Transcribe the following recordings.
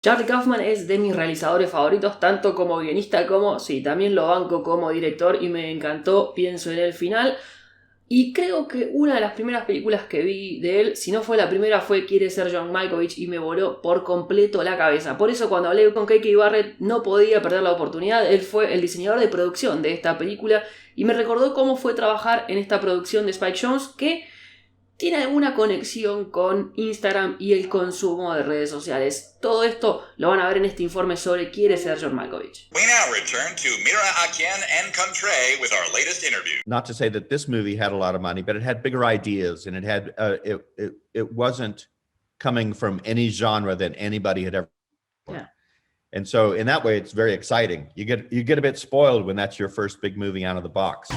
Charlie Kaufman es de mis realizadores favoritos, tanto como guionista como, sí, también lo banco como director y me encantó, pienso en el final. Y creo que una de las primeras películas que vi de él, si no fue la primera, fue QUIERES SER JOHN MALKOVICH y me voló por completo la cabeza. Por eso cuando hablé con KK Barrett no podía perder la oportunidad. Él fue el diseñador de producción de esta película y me recordó cómo fue trabajar en esta producción de Spike Jonze, que tiene alguna conexión con Instagram y el consumo de redes sociales. Todo esto lo van a ver en este informe sobre QUIERES SER JOHN MALKOVICH. We now return to Mira Akien and Contre with our latest interview. Not to say that this movie had a lot of money, but it had bigger ideas, and it had it wasn't coming from any genre that anybody had ever. Yeah. And so in that way, it's very exciting. You get a bit spoiled when that's your first big movie out of the box.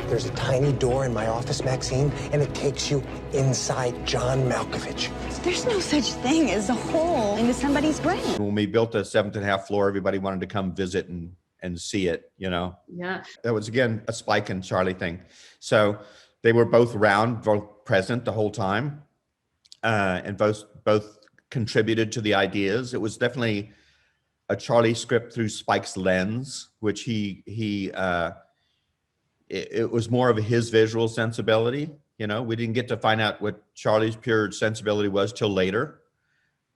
There's a tiny door in my office, Maxine, and it takes you inside John Malkovich. There's no such thing as a hole into somebody's brain. When we built the 7th and a half floor, everybody wanted to come visit and see it, you know? Yeah. That was, again, a Spike and Charlie thing. So they were both around, both present the whole time, and both contributed to the ideas. It was definitely a Charlie script through Spike's lens, which it was more of his visual sensibility. You know, we didn't get to find out what Charlie's pure sensibility was till later,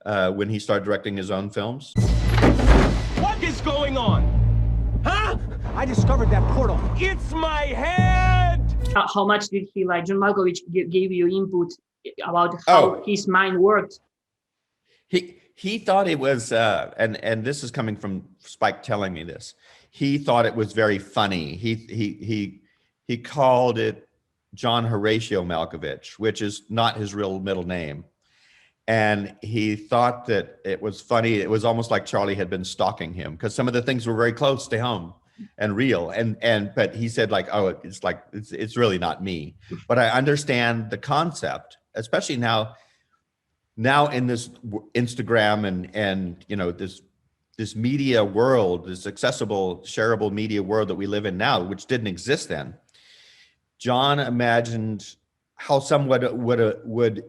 when he started directing his own films. What is going on? Huh? I discovered that portal. It's my head! How much did he, like, John Malkovich gave you input about how his mind worked? He thought it was, and this is coming from Spike telling me this. He thought it was very funny. He called it John Horatio Malkovich, which is not his real middle name. And he thought that it was funny. It was almost like Charlie had been stalking him, because some of the things were very close to home and real. But he said, like, oh, it's really not me. But I understand the concept, especially now in this Instagram and you know, this media world, this accessible, shareable media world that we live in now, which didn't exist then. John imagined how someone would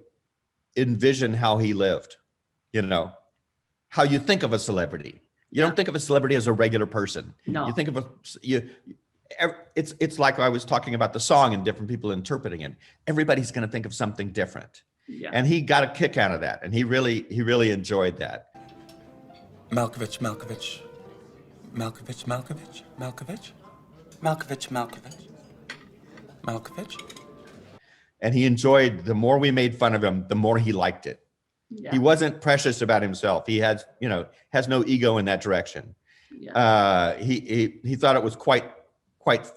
envision how he lived, you know, how you think of a celebrity. You don't think of a celebrity as a regular person. No. You think of it's like I was talking about the song and different people interpreting it. Everybody's going to think of something different. Yeah. And he got a kick out of that. And he really enjoyed that. Malkovich, Malkovich, Malkovich, Malkovich, Malkovich, Malkovich, Malkovich, Malkovich. And he enjoyed, the more we made fun of him, the more he liked it. Yeah. He wasn't precious about himself. He has no ego in that direction. Yeah. He thought it was quite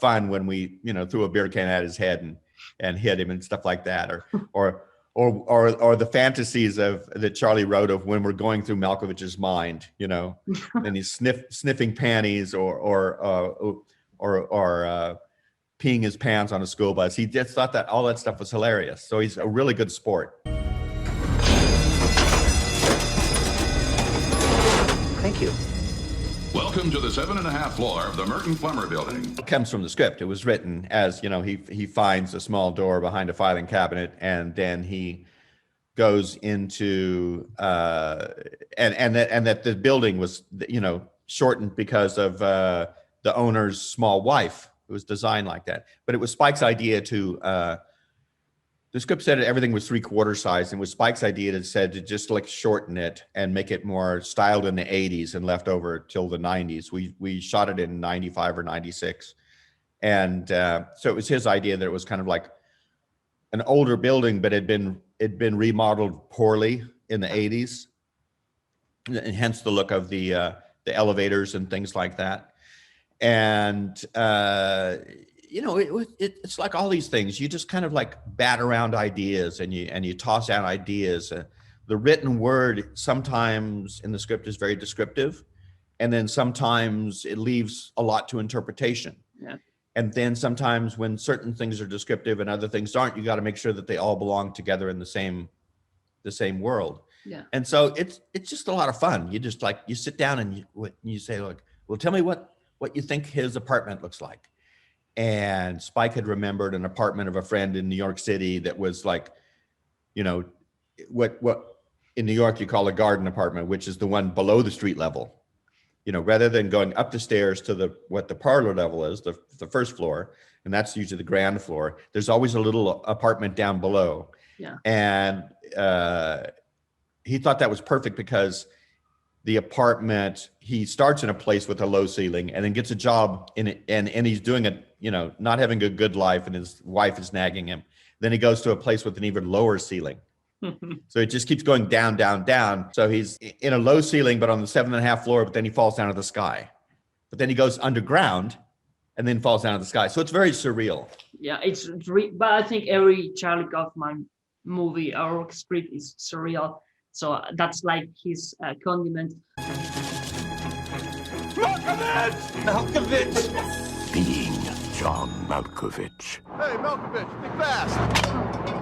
fun when we, you know, threw a beer can at his head and hit him and stuff like that, or the fantasies that Charlie wrote of when we're going through Malkovich's mind, you know, and he's sniffing panties or peeing his pants on a school bus. He just thought that all that stuff was hilarious. So he's a really good sport. Thank you. Welcome to the 7 and a half floor of the Merton Plummer Building. It comes from the script. It was written as, you know, he finds a small door behind a filing cabinet, and then he goes into and that the building was, you know, shortened because of the owner's small wife. It was designed like that. But it was Spike's idea to the script said everything was 3/4 size, and it was Spike's idea that said to just like shorten it and make it more styled in the 80s and left over till the 90s. We shot it in 95 or 96. And so it was his idea that it was kind of like an older building, but it'd been remodeled poorly in the 80s, and hence the look of the elevators and things like that. And you know, it's like all these things. You just kind of like bat around ideas and you toss out ideas. The written word sometimes in the script is very descriptive, and then sometimes it leaves a lot to interpretation. Yeah. And then sometimes when certain things are descriptive and other things aren't, you got to make sure that they all belong together in the same world. Yeah. And so it's just a lot of fun. You just like, you sit down and you say, look, well, tell me what you think his apartment looks like. And Spike had remembered an apartment of a friend in New York City that was like, you know, what in New York you call a garden apartment, which is the one below the street level. You know, rather than going up the stairs to what the parlor level is, the first floor, and that's usually the ground floor, there's always a little apartment down below. Yeah. And he thought that was perfect because the apartment, he starts in a place with a low ceiling and then gets a job in it, and he's doing it, you know, not having a good life, and his wife is nagging him. Then he goes to a place with an even lower ceiling. So it just keeps going down, down, down. So he's in a low ceiling, but on the 7.5 floor, but then he falls down to the sky. But then he goes underground and then falls down to the sky. So it's very surreal. Yeah, but I think every Charlie Kaufman movie or script is surreal. So that's like his condiment. Malkovich! Being John Malkovich. Hey, Malkovich, think fast.